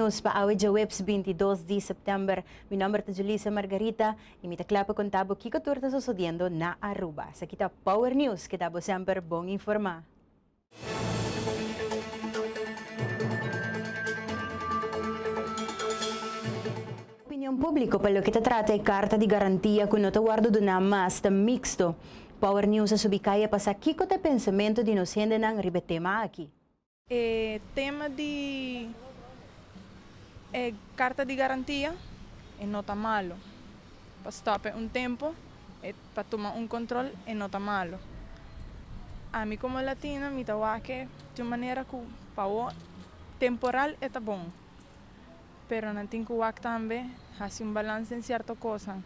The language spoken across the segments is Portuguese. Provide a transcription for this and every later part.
News, paawit ja Webs 22 de September. Mi nombre es Julissa Margarita y mi taklapa kontabo Kiko Turta sucediendo na Aruba. Sa kita Power News, kita sempre bong informa. Opinião público, pelo que trata, carta de garantia que não guardo do mas tá mixto. Power News subicaya passa Kiko te pensamento de inocente nang ribetema aqui. Tema de carta de garantia não está malo. Para stopar tempo, para tomar controle, não está malo. A mim como latina, me dá que de maneira que para temporal está bom. Pero não tem que também fazer balance em certa coisa.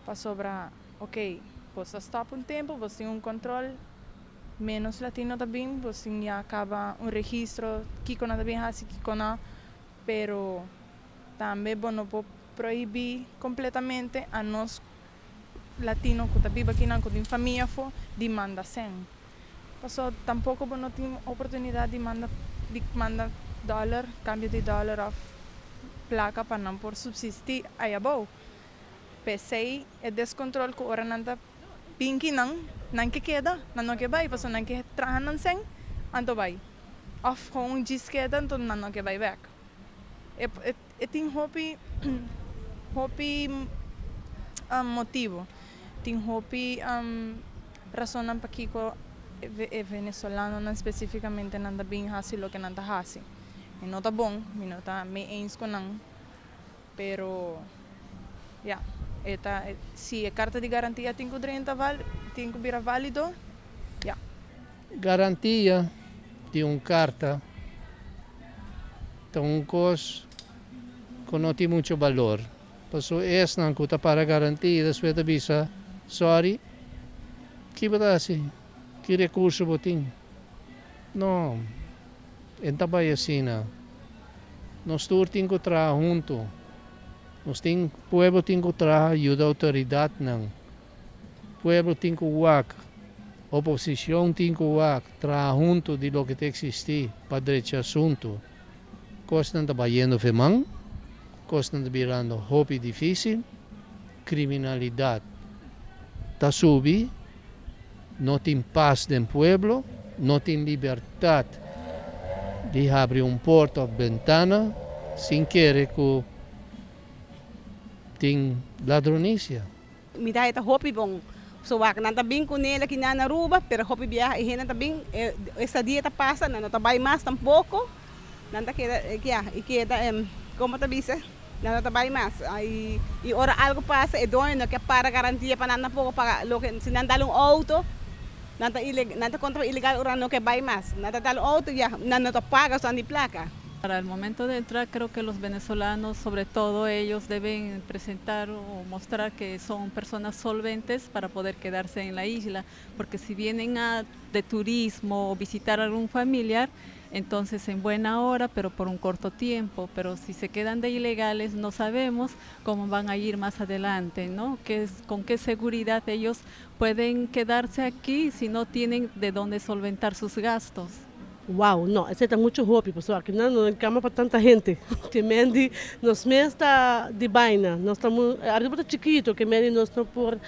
Para sobrar, ok, você stop tempo, você tem controle. Menos latino também, você já acaba registro, Kiko na também faz Kiko na, pero também não pode proibir completamente a nós latino que também aqui na com família for de mandar sem. Passou tampouco não tem oportunidade de mandar dólar, cambio de dólar of placa para não por subsistir aí abou. Pensei é descontrole que ora nanda pinky nang kikeda, nang kebay, paso nang kitrahan ng seng, anto bay. Of kung jiskeda, anto nang kebay back. Ting hopi motivo, ting hopi razón ng pakiko venezolano nang specificamente nang dabing hasi lo que nang hasi. Minota bong, minota may ains ko nang, pero yeah. Se a carta de garantia tem que virar válido, yeah. Garantia de carta tem coisa que não tem muito valor. Passo essa não custa para garantia, depois da visa, sorry, que vai assim, que recurso botin? Não, então vai assim, nós todos temos que trabalhar junto. Nós temos pueblo tem que trabalhar ajuda a autoridade não. Pueblo tem que work, oposição tem que work, trabalhar junto de lo que te existir para esse assunto. Coisa não está vaindo femang, coisa não está virando hobby difícil, criminalidade está subindo, não tem paz no pueblo, não tem liberdade de abrir porta ou ventana sem querer que ting ladronícia. Me dá esta hopi bom. So wak nanta bing ko nela kinana Aruba, pero hopi biya ihena tabing essa dia passa, não trabalha mais tampouco. Nanta queda como tabisa, não trabalha mais. Aí e ora algo passa é dono que para garantia para nanta pouco para lo que se nanta auto, nanta contra ilegal ora no que vai mais. Nanta tal auto ya nanta paga só de placa. Para el momento de entrar, creo que los venezolanos, sobre todo ellos, deben presentar o mostrar que son personas solventes para poder quedarse en la isla, porque si vienen de turismo o visitar a algún familiar, entonces en buena hora, pero por un corto tiempo, pero si se quedan de ilegales no sabemos cómo van a ir más adelante, ¿no? Con qué seguridad ellos pueden quedarse aquí si no tienen de dónde solventar sus gastos. Wow, não, esse é muito roupa, pessoal, aqui não é cama para tanta gente. Que mendi, nós mesmo está de baina, nós estamos, arriba está chiquito, que mendi nós não por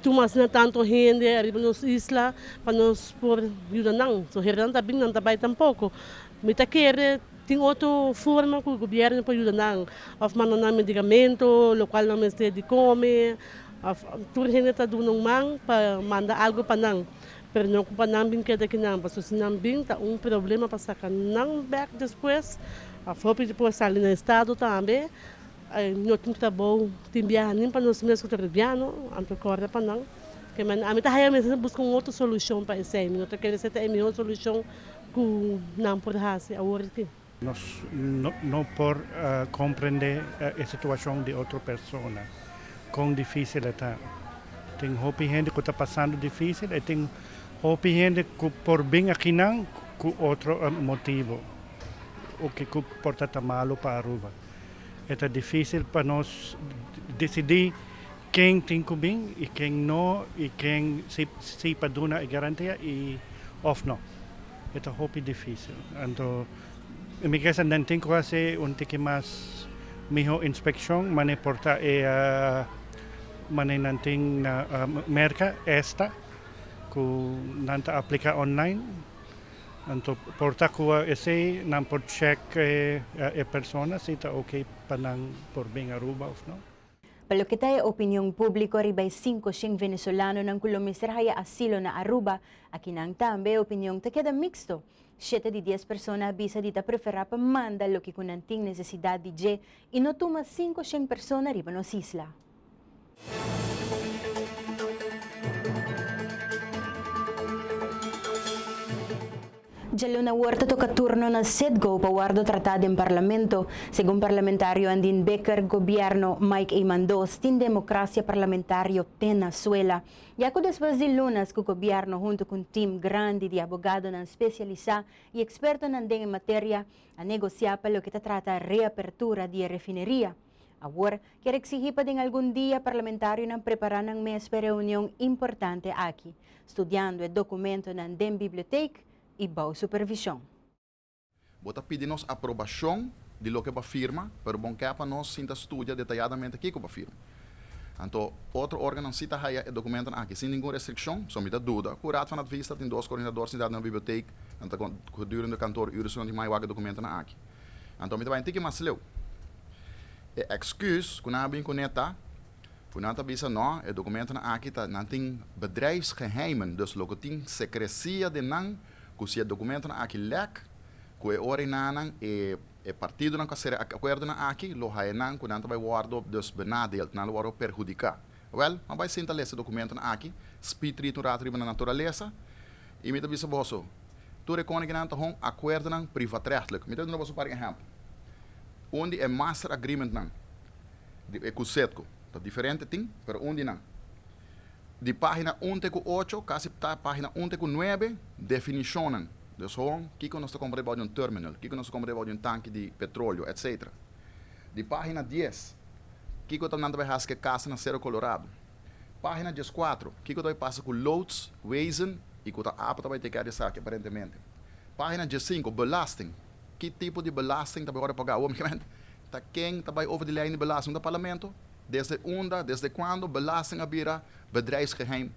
tomar não tanto gente, arriba nos isla, para nós por ajuda não, so herdan também não trabalha tampouco. Me tá querer tem outra forma que o governo pode ajudar não, of mandar medicamento, local não mestre de comer, tudo gente está dando mão para mandar algo para não. Pero não culpa namin kada kinang, basta sinambing ta problema para sacar não back depois, a fopi depois sali no estado também, não tem que tá bom, tem viagem para nós mesmos que trabalhamos, anto corda para não, que man a mim tá aí mesmo buscar outra solução para isso aí, não tá querendo ser a melhor solução que não pode fazer agora aqui. Nós não por compreender a situação de outra pessoa, quão difícil está. Tem hopi gente que está passando difícil, e tem hopi gente que por bem aqui não, com outro motivo, o que porta tá malo para Aruba. É difícil para nós decidir quem tem que bem e quem não, e quem se para dar a garantia e off não. É hopi difícil. Então En mi casa nanting ko kasi unti mas miho inspeksyon mane porta mane nanting na merka esta ku nanta aplika online. Anto porta ko ese nan por check persona si ta okay panang por bing Aruba of no. Palo kita ay opiniong publiko ribay 5 siyang Venezolano ng kulomiser haya asilo na Aruba, akinang tambe opiniong te queda mixto. 7 de 10 persona bisa dita prefera pa manda lo que kunanting necesidad di je y no tuma 5 siyang persona riba nos isla. Jalo na warta to katurno na SEDGO pawardo tratado en parlamento. Según parlamentario Andin Becker, gobierno Mike A. Mandos, tin democracia parlamentario Venezuela. Yaco después de lunas que gobierno junto con team grande de abogado nan especializado y experto nan en materia a negociar para lo que trata reapertura de refinería. Ahora, quiere exigir para en algún día parlamentario nan preparar nan mes para reunión importante aquí, estudiando el documento nan den biblioteca e boa supervisão. Bota pedimos aprovação de lo que va firma, pero bom que para nós sinta estudia detalhadamente aqui que va firma. Então, outro órgão cita aí o documento aqui sem nenhuma restrição, só me dá dúvida. Curado van het vista tem 2 coördinadores na biblioteca, então gedurende kantoor uren zullen die mij wagen documenten aqui. Então, me dá een tikje maar sleu. Excuus, kuna bin kuneta, kunata bisa no, o documento aqui tá não tem bedrijfsgeheimen, dus logotin secrecia de nang se o documento aqui lek, que é hora nanang e partido não quer acordo na aqui, lo haenang que não vai guardo dus benadeeld, não lo perjudicar. Well, mas vai sentar esse documento aqui, speed no rato na natureza, e me também bosso. Tu recone que não tá um acordo não privatrechtelijk. Me também bosso por exemplo, onde é master agreement não, é com setco, tá diferente ting, pero onde não. De página 1-8, casi está página 1-9, definicionan. Dus gewoon, kijk ons te comprei de een terminal, kijk ons te comprei de een tanque de petróleo, etc. De página 10, kijk ons dan bij haske casa na Cerro Colorado. Página 14, kijk ons passa com loads, wezen, e com a apa também tem que de saque, aparentemente. Página 15, belasting. Que tipo de belasting também agora pagar? Obviamente, tá quem também over de lijn de belasting do parlamento? Desde quando belasting abira bedrijfsgeheim.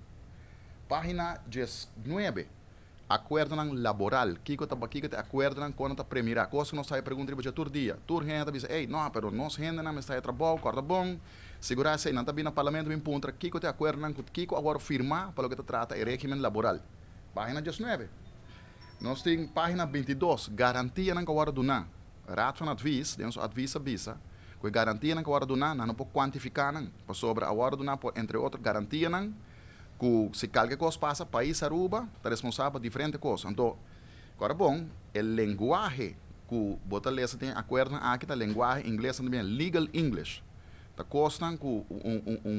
Página 19. Acordo laboral. Kiko te acordo quando ta premira. Coisa nós sai pergunta de tur dia. Tur gente diz, ei, não, pero nós gente não está trabalho, corda bom. Segurança não tá bem no parlamento bem pontra. Kiko te acordo Kiko agora firma para o que trata o régimen laboral. Página 19. Nós tem página 22. Garantia não agora do não. Raad van advies, temos advies bisa. Que garantia que agora do não pode quantificar não, para sobre agora do não, entre outros garantia não, que se qualquer coisa passa, país Aruba está responsável por diferentes coisas. Então, agora bom, o linguagem que bota lesa tem acordo aqui da linguagem inglesa também, legal English. Tá costam com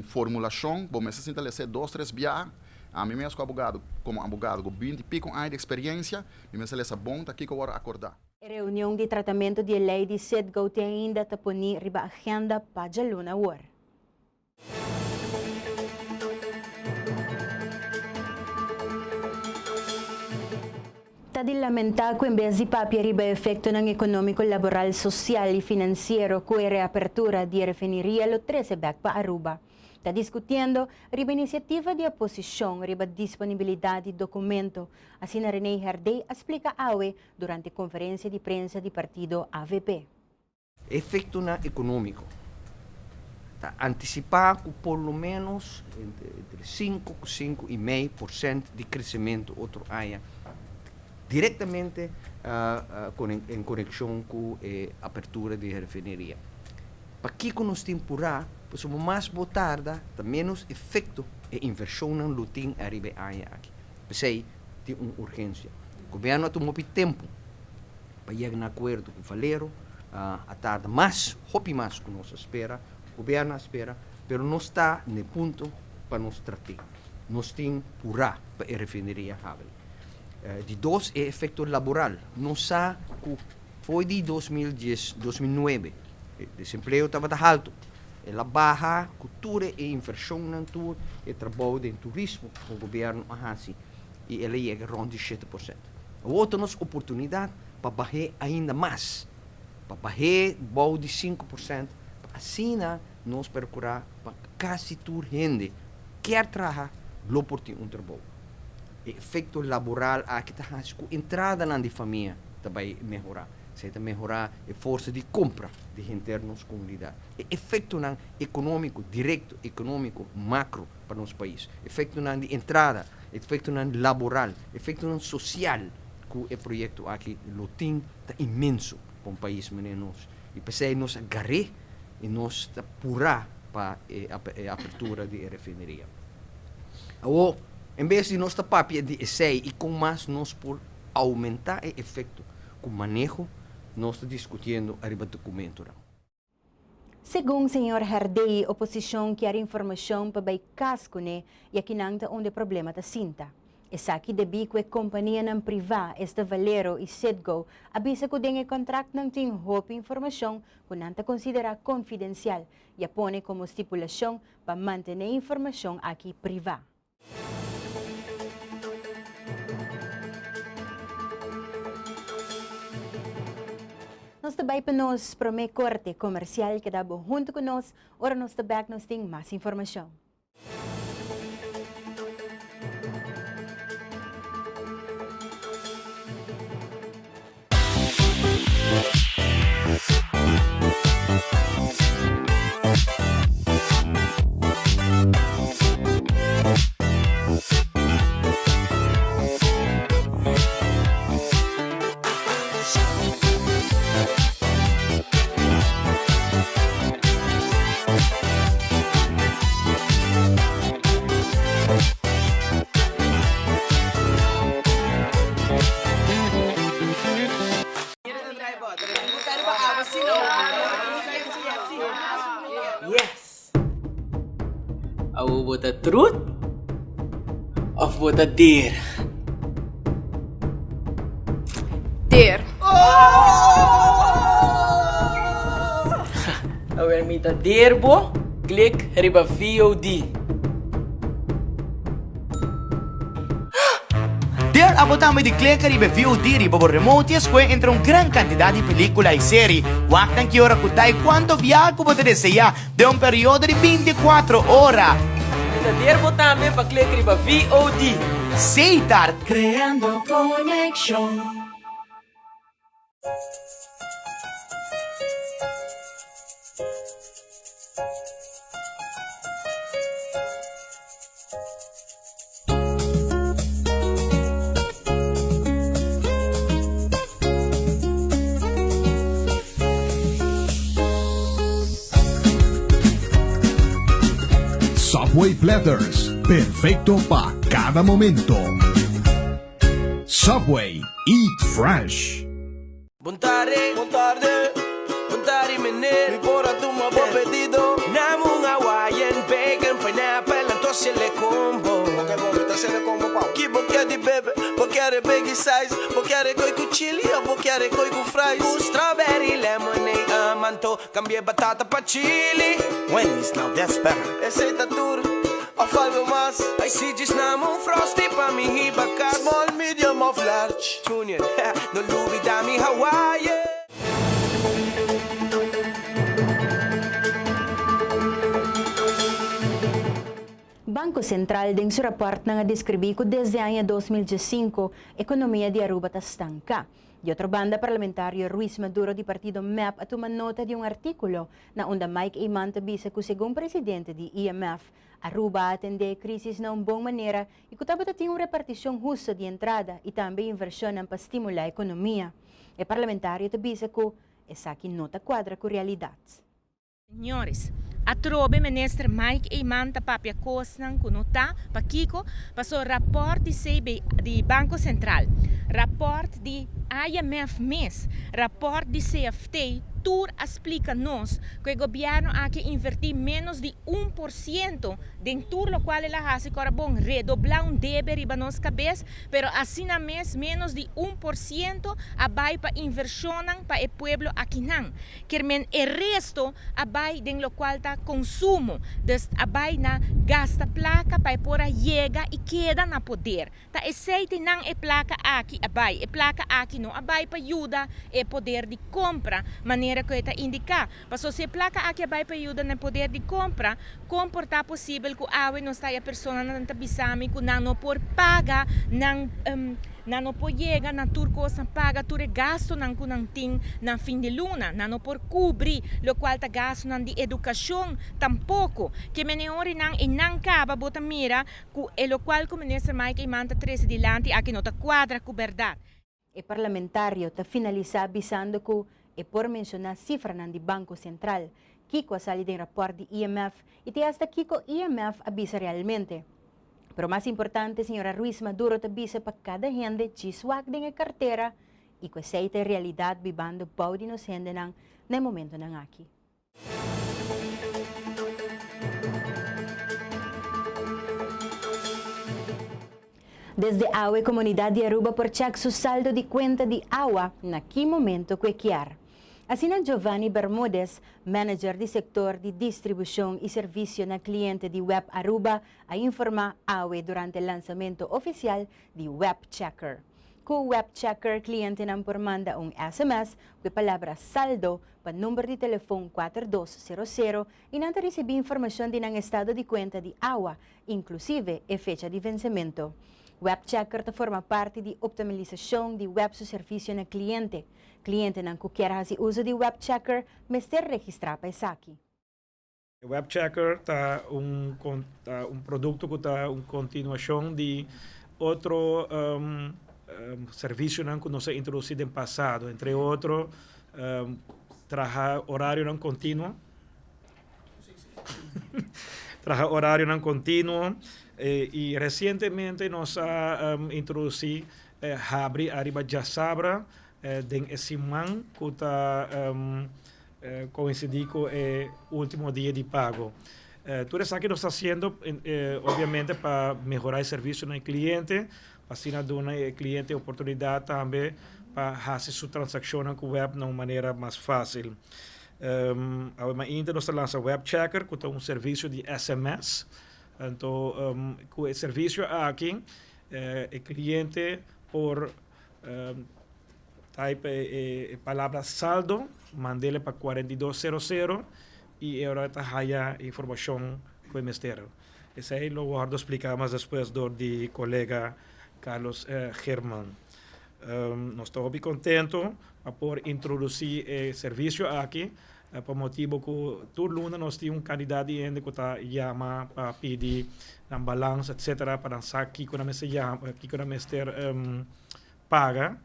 formulação, bom, mas se estabelecer 2-3 viagens, a mim mesmo como abogado, com 20 e pico anos de experiência, me mesmo lesa bom, tá aqui que agora acordar. Reunião de tratamento de lei de SEDGO tem ainda taponi riba agenda para Jaluna War. Tadi lamentar que em vez de papia riba efeito ng econômico, laboral, social e financeiro que a reapertura de refineria lo 13 back para Aruba. Está discutindo riba iniciativa de oposição, riba disponibilidade de documento. Assim, René Herdey explica awe durante a conferência de prensa do partido AVP. Efeito econômico. Tá, antecipar que por lo menos entre 5 e 5,5% de crescimento outro área diretamente em conexão com a abertura de refineria. Para que nós temporar, pois mais botarda, menos efeito e inversão não lutem arriba área aqui. Pensei, tem uma urgência. O governo tomou tempo para chegar a acordo com o Faleiro, a tarde mais, hope mais que nós espera, o governo espera, mas não está no ponto para nos tratar. Nós temos pura para a refineria Havel. De 2 é efeito laboral. Não sabe que foi de 2010, 2009. O desemprego estava alto. Ela baixa, cultura e inversão na tour, e trabalho de turismo, o governo assim, e ela chega a rond de 7%. A outra nossa oportunidade para baixar ainda mais. Para baixar bom de 5%. Assim, nós procurar para quase toda gente quer trabalhar, lo por ti um trabalho. O efeito laboral aqui está com entrada na família também melhorar. Se está melhorar a força de compra de gente na nossa comunidade. O efeito econômico, direto econômico, macro para o nosso país. Efeito de entrada, efeito laboral, efeito social, que o projeto aqui tem está imenso para um país menos. E pensei nós agarrar e nós apurar para a abertura de refineria. Ou, em vez de nós papia de essay e com mais nós por aumentar o efeito com manejo, nós estamos discutindo arriba documento. Segundo o Sr. Herdei, a oposição quer informação para o casco e aqui não está onde o problema está cinta. Essa aqui debi que a companhia não privada, esta Valero e Sedgo, avisa que o contrato não tem roupa informação que não está considerada confidencial e a põe como estipulação para manter a informação aqui privada. Nós também para nós para o corte comercial que dá junto com nós, ora nós também nos tem mais informação. Yes. Aku buat truth of buat dare. Dare. Awel mita dare bo, click riba VOD. Dare a botar de clicar e VOD riba por remote e escolher entre gran cantidad de película e série. Waktan que hora kutai quanto viaje pode desejar de um período de 24 horas. Mita dare botar me para click riba VOD. Seitar creando conexión. Subway Platters, perfecto para cada momento. Subway, eat fresh. Buon tarde, menino. Bora tomar bom pedido. Namun Hawaiian, bacon, pineapple, entonces le combo. Ok, bom, entonces le combo, pau. Que boquete de bebê, boquete big size, boquete coi com chili ou boquete coi com fries. Com strawberry, lemonade, amanto, cambiei batata pra chili. Wendy's, now that's better. Receita dura, ou algo mais. Aí se diz namun frosty pra me ribacar. Small, medium of large. Junior, no duvida mi Hawaii. Banco Central din seu rapport nga descrevi que desde ano 2015 a economia de Aruba está estanca. De outra banda, parlamentário Ruiz Maduro do partido MEP a tomar nota de artículo na onde Mike Eymanta bisa que segundo presidente do IMF, Aruba atende a crise de boa maneira e que estava a ter uma repartição justa de entrada e também inversão para estimular a economia. O parlamentário também bisa que essa aqui nota quadra com a realidade. Senhores, a trobe minister Mike Eymanta papia kosnang kunota pakiko passou rapport de CB de Banco Central, rapport de IMF MES, rapport de CFT, Tur explica-nos que o governo há que investir menos de 1% de tudo lo qual ela hace agora bom redoblar débito riba nossa cabeça, pero assim na menos de 1% abai para inversão para o pueblo aqui não. Quermen o resto abai den lo qual tá consumo, des abai na gasta placa para pora chega e queda na poder. Tá aceite não é placa aqui abai, é placa aqui não abai para ajuda e poder de compra, maneira que está indicar. Passo se placa aqui abai para ajuda no poder de compra, comportar possível que awe não está a pessoa não tá bisami que não por paga não por chega na turco não paga tur gasto não que não tem na fim de luna, não por cobrir lo qual tá gasto não de educação tampouco que menor não e não caba bota mira que lo qual que o ministro Mike e manta 13 dilante aqui não tá quadra com verdade. O parlamentário está finalizado avisando que, e por mencionar cifra de Banco Central, Kiko sali del reporte de IMF y te hasta Kiko IMF avisa realmente. Pero más importante, señora Ruiz Maduro te avisa para cada gente chiswak de cartera y que aceite realidad vivando paudi nos gente en el momento nang aquí. Desde Agua Comunidad de Aruba por check su saldo de cuenta de agua en aquel momento que quiera. Así Giovanni Bermúdez, manager de sector de distribución y servicio na cliente de Web Aruba, a informar AWE durante el lanzamiento oficial de Web Checker. Con Web Checker, cliente nan por manda un SMS con palabra saldo para número de teléfono 4200 y nan recibir información de nan estado de cuenta de agua, inclusive e fecha de vencimiento. Web Checker te forma parte de optimización de web su servicio na cliente. Cliente não quer fazer uso de Web Checker, mas ter registrar para isso aqui. O Web Checker está produto que está uma continuação de outro serviço que nós introduzido no passado, entre outros, trabalhar horário não contínuo, trabalhar horário não contínuo, e recentemente nós introduzido Habri Arriba Jasabra, den esse man que está coincidir com o último dia de pago. Tudo isso que nós estamos fazendo, obviamente, para melhorar o serviço no cliente, para dar ao cliente a oportunidade também para fazer sua transação com o web de uma maneira mais fácil. Ainda nós lançamos o Web Checker, que é um serviço de SMS. Então, com o serviço aqui, o cliente por type palavra saldo, mandele para 4200 e agora está a informação com o Ministério. Isso aí lo guardo explicar mais depois do colega Carlos Germán. Nós estamos bem contentos por introduzir o serviço aqui, por motivo que toda luna nós temos candidato que está chama para pedir um balanço, etc., para saber que o Ministério paga.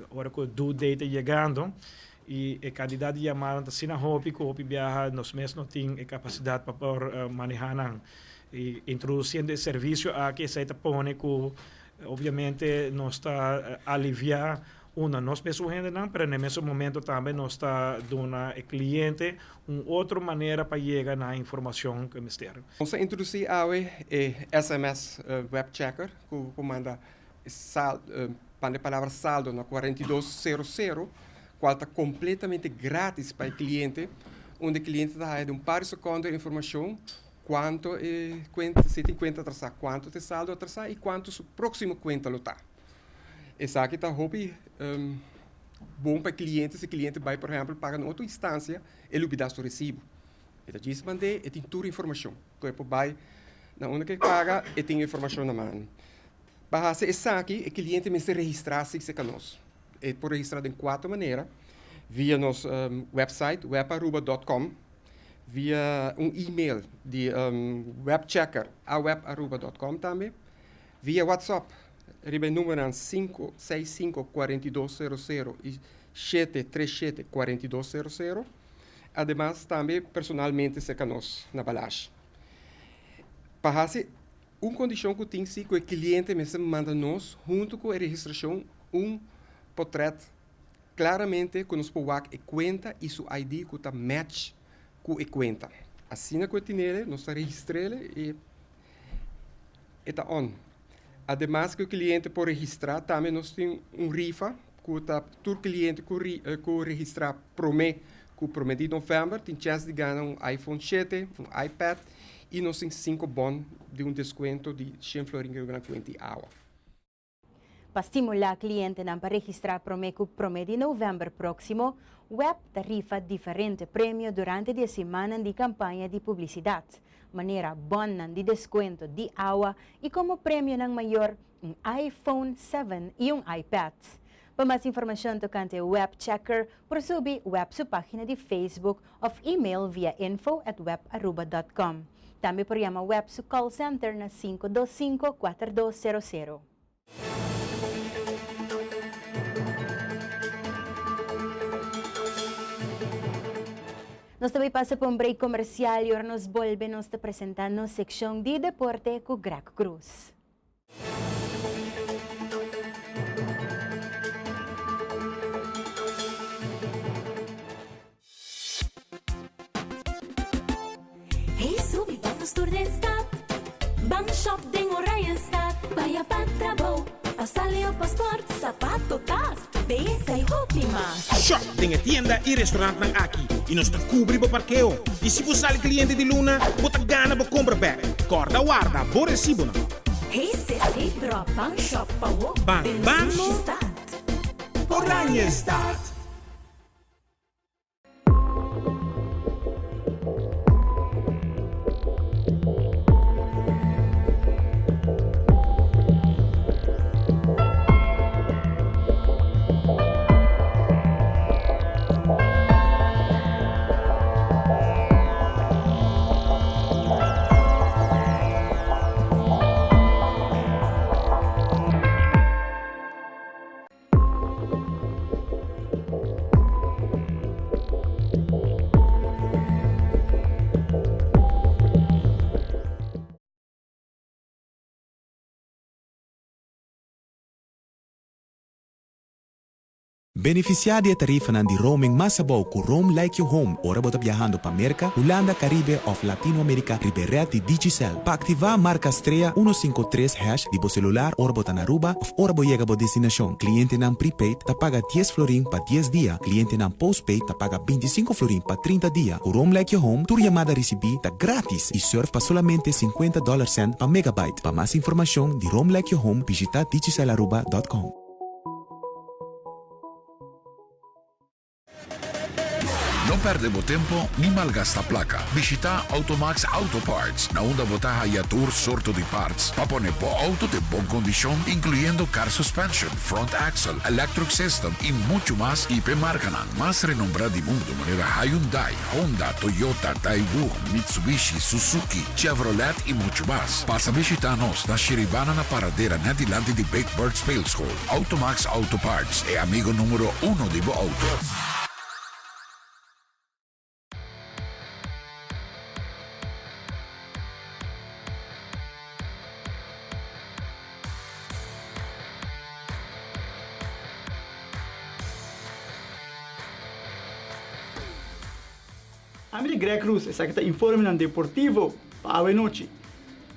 Agora que o due date chegando e o candidato chamado está sendo hobby que o viaja nós mesmos não tem capacidade para poder manejar e introduzindo esse serviço aqui se põe que obviamente nós está aliviar nós mesmos gente não, mas no mesmo momento também nós está dando ao cliente uma outra maneira para chegar na informação que o Ministério. Vamos introduzir a SMS Web Checker que comanda para a palavra saldo na 4200, qual está completamente grátis para o cliente, onde o cliente está dando um par de segundos de informação, quanto se tem conta atrasar, quanto tem saldo atrasar e quanto o próximo conta está. Essa aqui está bom para o cliente, se o cliente vai, por exemplo, pagar em outra instância, ele obtém o recibo. Ele diz que ele tem toda a informação. Então, ele vai, na onde ele paga, ele tem a informação na mão. Para fazer isso aqui, o cliente precisa registrar-se conosco. Ele pode registrar de 4 maneiras. Via nosso website, webaruba.com, via e-mail de webchecker@webaruba.com também, via WhatsApp, ribe número 565-4200 e 737-4200. Además, também personalmente conosco na balagem. Para fazer uma condição que tem que o cliente mesmo manda nós, junto com a registração, portrait claramente que nos podemos cuenta e su ID que está match com a conta. Assim que tinele, nós registrele e está on. Además que o cliente pode registrar, também nós temos rifa que todo cliente que registrar promete que o prometido de novembro tem chance de ganhar iPhone 7, iPad e nós temos 5 bons de desconto de 100 florins que na conta água. Para estimular cliente para registrar promeco de novembro próximo, web tarifa diferente prêmio durante a semana de campanha de publicidade, maneira bona de desconto de água e como prêmio ng maior iPhone 7 e iPad. Para mais informação tocante Web Checker, por subir web sua página de Facebook ou e-mail via info@webaruba.com. Também por chamar web su call center na 525-4200. Nós também passa por break comercial e agora nos volvemos a apresentar na secção de deporte com Graco Cruz. Hey, subi vamos tur den stad. Bang shop den Orienstad. Vaya pantrabo. Pasale o passport, sapato, tas. Besa e roupa mais. Shop tem a tienda e restaurante ng Aki. E nós está cubri o parqueo. E se você é cliente de Luna, bota gana para comprar back. Corda guarda, bora recibo não. Hey, sesi, bro, bang shop pa wo. Bang, bang, Orienstad. Beneficiar de tarifa de roaming Masabou com Roam Like Your Home, ora bota viajando para América, Holanda, Caribe ou Latinoamérica, Ribeirão de Digicel. Para ativar marca estreia 153# de bo celular, ora bota na Aruba, ou ora bo chega bo destinação. Cliente não prepaid, ta paga 10 florin para 10 dias. Cliente não postpaid, ta paga 25 florin para 30 dias. O Roam Like Your Home, tu chamada recebi, ta grátis e surf para solamente $50 para megabyte. Para mais informação de Roam Like Your Home, visita digicelaruba.com. Não perde o tempo nem malgasta placa. Visita Automax Auto Parts, na onda botaja e tour sorto de parts para poner po auto de boa condição, incluyendo car suspension, front axle, electric system e muito mais. E marca mais renombrada do mundo, maneira Hyundai, Honda, Toyota, Daewoo, Mitsubishi, Suzuki, Chevrolet e muito mais. Passa a visitar-nos na Chiribana na paradeira na dilante de Big Bird Spales Hall. Automax Auto Parts é amigo número 1 de bo auto. Amigo Greg Cruz, essa aqui está informando deportivo para a noite.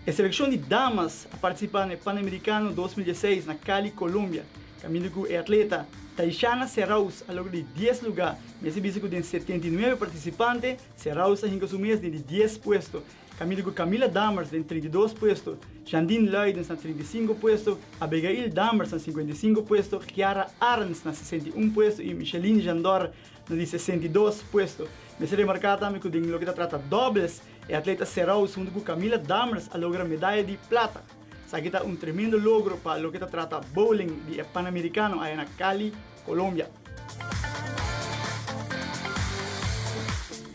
A seleção de damas a participar no Pan-Americano 2016 na Cali, Colômbia. Caminho com a atleta Taishana Serraus a logo de 10 lugares. Nesse bicho tem 79 participantes, Serraus a assumir de 10 puestos. Caminho com Camila Damers tem 32 puestos, Jandine Leiden na 35 puestos, Abigail Damers na 55 puestos, Chiara Arns na 61 puestos e Micheline Jandor na 62 puestos. Me será marcado também que o que trata dobles e atleta Serraus junto com Camila Damers a lograr medalha de plata. Isso aqui está tremendo logro para o que trata bowling de Pan-Americano aí na Cali, Colômbia.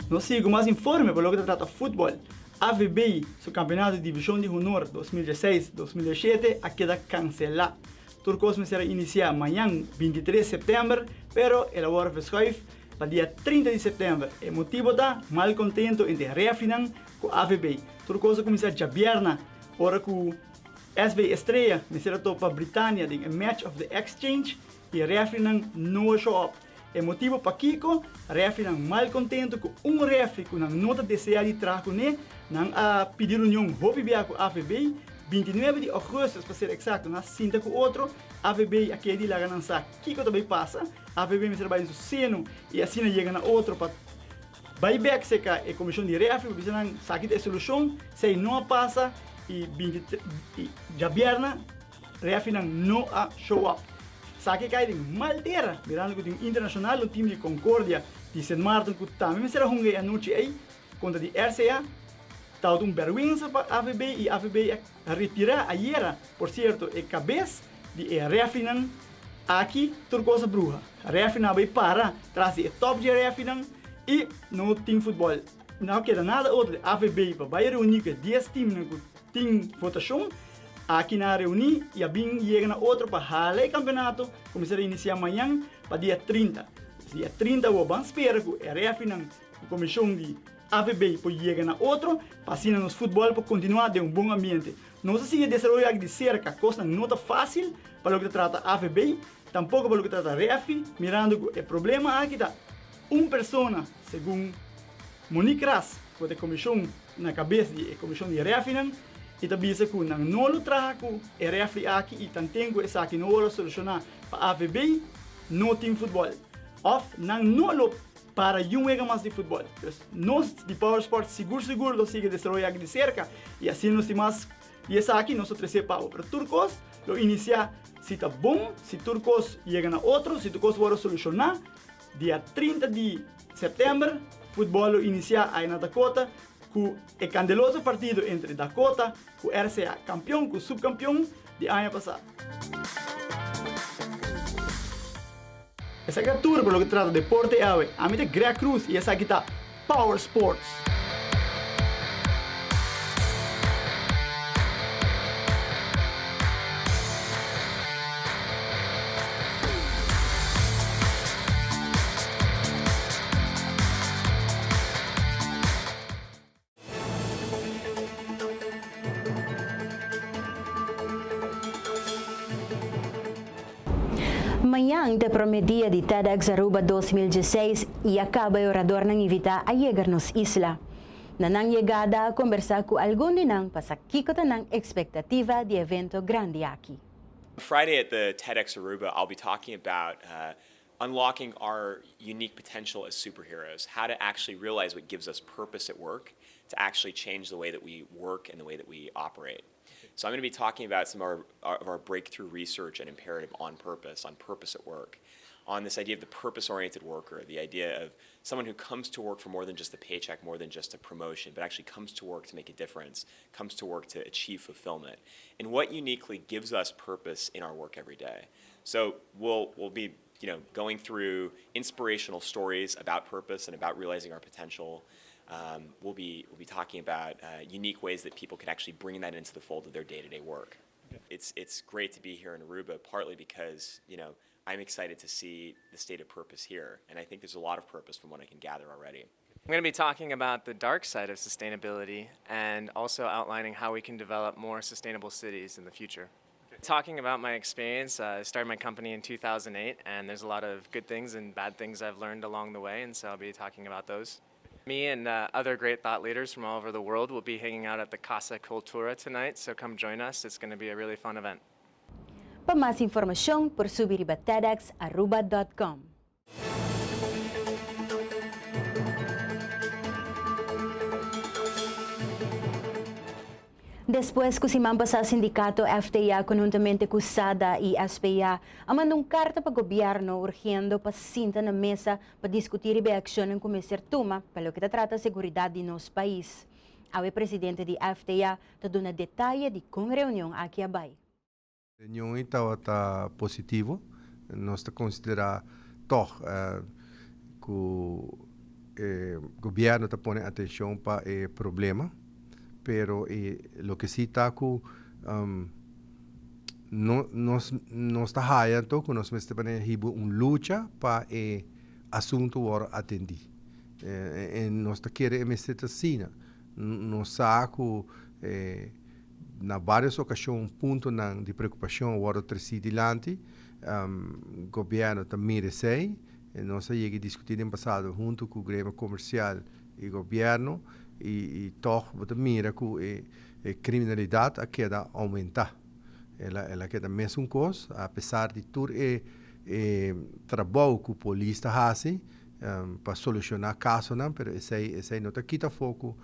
Nós seguimos mais informe para o que trata futebol. AVB, seu campeonato de divisão de honor 2016-2017, a queda cancelado. Turcos será iniciar amanhã, 23 de setembro, pero el hora verschuift para dia 30 de setembro. O motivo da mal contento entre reafinan com AVB. Turcos começa já vierna, hora com SV Estrela, será para Britânia, em Match of the Exchange, e reafinan no show up. é motivo para Kiko, refri não mal contento com refri com não nota desejar de trago né, não a pedir união hopi bia com AVB, 29 de agosto para ser exato, na cinta com outro, AVB aqui de lá ganança, Kiko também passa, AVB me trabalha no seno e assim chega na outro para buyback se a comissão de refri, para não sair da solução, se não passa e já vierna refri não a show up. Saki cai de Malteira, mirando que o time internacional, o time de Concórdia, de St. Martin, que também será a noite aí, contra de RCA, está um vergüenza para a AVB e a AVB retirar a Iera, por certo, a cabeça de refinan aqui, turcosa bruja. Refinan vai para, traz o top de refinan e no time futebol. Não queda nada outro, a AVB vai reunir 10 times que tem votação, aqui na reunião e a BIM chega na outro para haler o campeonato, começar a iniciar amanhã para dia 30. Dia 30 vamos esperar que a refinan a comissão de AVB pode chegar na outro, para assim nos futebol para continuar de bom ambiente. Não se sigue desenvolver de cerca, coisa não está fácil para o que trata AVB, tampouco para o que trata REF, mirando que o problema aqui está uma pessoa, segundo Monique Ras, que é a comissão na cabeça da comissão de REF, e também se que não lo traga com a REF aqui e tanto essa aqui não vai solucionar para AVB, no time futebol. Of não lo para um mais de futebol. Nós de Power Sports seguro lo sigue desenvolvendo de cerca e assim nós temos e essa aqui nós oferecemos para o Turcos, lo inicia se está bom, se Turcos chega na outro, se Turcos vai solucionar, dia 30 de setembro, futebol lo inicia aí na Dakota, com o candeloso partido entre Dakota, com RCA campeão, com subcampeão de ano passado. Essa aqui é a tour por lo que trata de deporte ave. A mim é Greg Cruz e essa aqui está Power Sports. Manhã de promedia de TEDx Aruba 2016 e acaba o orador nang invita a chegar nos isla. Na nang chegada a conversar com algum de nang para kiko tanang expectativa de evento grande aqui. Friday at the TEDx Aruba, I'll be talking about unlocking our unique potential as superheroes, how to actually realize what gives us purpose at work, to actually change the way that we work and the way that we operate. So I'm going to be talking about some of our breakthrough research and imperative on purpose at work, on this idea of the purpose-oriented worker, the idea of someone who comes to work for more than just a paycheck, more than just a promotion, but actually comes to work to make a difference, comes to work to achieve fulfillment, and what uniquely gives us purpose in our work every day. So we'll be going through inspirational stories about purpose and about realizing our potential. We'll be talking about unique ways that people can actually bring that into the fold of their day-to-day work. Okay. It's great to be here in Aruba, partly because I'm excited to see the state of purpose here, and I think there's a lot of purpose from what I can gather already. I'm going to be talking about the dark side of sustainability and also outlining how we can develop more sustainable cities in the future. Okay. Talking about my experience, I started my company in 2008, and there's a lot of good things and bad things I've learned along the way, and so I'll be talking about those. Me and other great thought leaders from all over the world will be hanging out at the Casa Cultura tonight, so come join us. It's going to be a really fun event. Para mais informação, por subir a TEDxAruba.com. Después que se mambasa sindicato FTA conjuntamente com SADA e SPA, mandou carta para o governo urgindo para sentar na mesa para discutir a ação em começar toma pelo que trata a segurança de nosso país. O presidente de FTA está dando detalhe de como reunião aqui a Bay. A reunião está positivo, nós consideramos que o governo está pondo atenção para o problema. Pero lo que sí está que no está hallando que nós estamos fazendo uma luta para o assunto ser atendido. Nós queremos assim. Nós sabemos que na várias ocasiões ponto de preocupação agora trazido adiante, o governo está merece Nós aí discutir no passado junto com o Grêmio Comercial e governo e toch wat mira que a criminalidade a queda aumentar. Ela queda mesmo coisa, apesar de tudo trabalho que a polícia faz para solucionar casos, não, mas esse não está quita foco,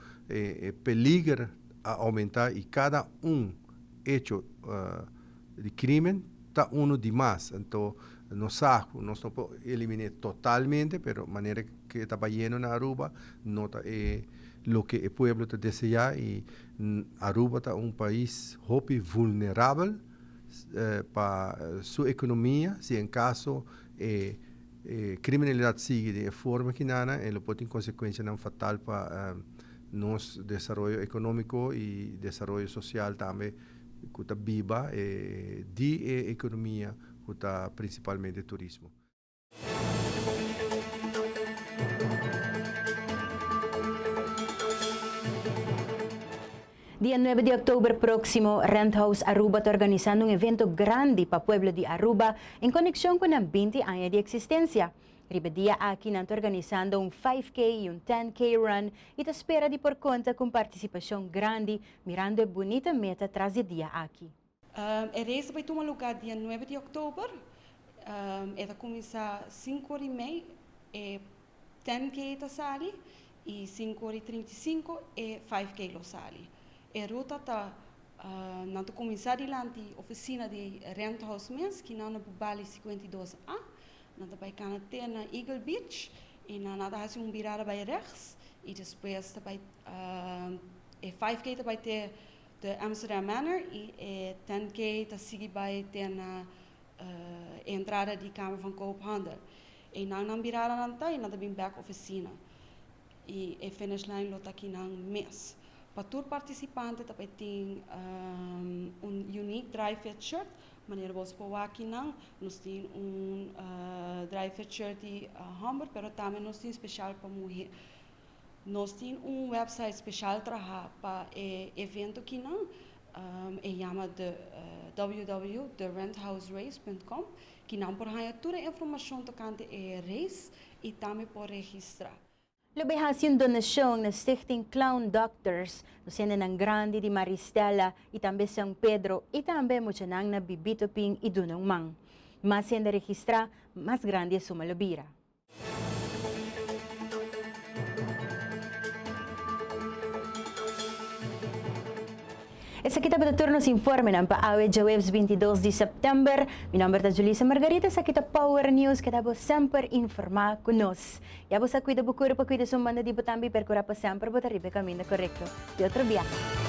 peligro a aumentar e cada hecho de crime está demais. Então, nós não podemos eliminar totalmente, mas de maneira que está lleno na Aruba, não está lo que o pueblo te deseja e Aruba está país vulnerável para sua economia, se em caso criminalidade sigue de forma que nada, ele pode ter consequência não fatal para nosso desenvolvimento econômico e desenvolvimento social também, que está viva de economia, que está principalmente turismo. Dia 9 de outubro próximo, Rent House Aruba está organizando um evento grande para o pueblo de Aruba em conexão com os 20 anos de existência. Riba dia aqui está organizando um 5K e um 10K run e está espera de por conta com participação grande, mirando a bonita meta atrás do dia aqui. A race vai tomar lugar dia 9 de outubro. Vai começar 5h30 e 10K está sali e 5h35 e 5K lo sali. A ruta está na começar diante oficina de Rent House Mens, que na Bali 52A, na vai ter na Eagle Beach e na fazer virada para rechts e depois vai 5K vai ter de Amsterdam Manor e 10K tá seguir vai ter na entrada de Kamer van Koophandel. E na virada na tá e na também back oficina. E a finish line lota aqui na mês. Para todo participante também tem unique dry fit shirt, maneira você pode aqui não, nós temos dry fit shirt de homem, mas também nós temos especial para mulher. Nós temos website especial para evento que não, chama www.renthouseRace.com, que não por aí toda a informação tocante a race e também por registrar. Lubihas yung donasyon na Stichting Clown Doctors, no sena ng Grande di Maristela, itambe San Pedro, itambe mo siya nang nabibitoping idunong mang. Mas yan na registra, mas grande sumalubira. Essa kita turnos informe ng paawe Jawebs 22 de September. Mi nombre es Julissa Margarita sa kita Power News que dabo sempre informar conosco. Yabo sa cuida bucura pa cuida sumanda di botambi per cura pa sempre botaribe caminho correcto. De outro viaje.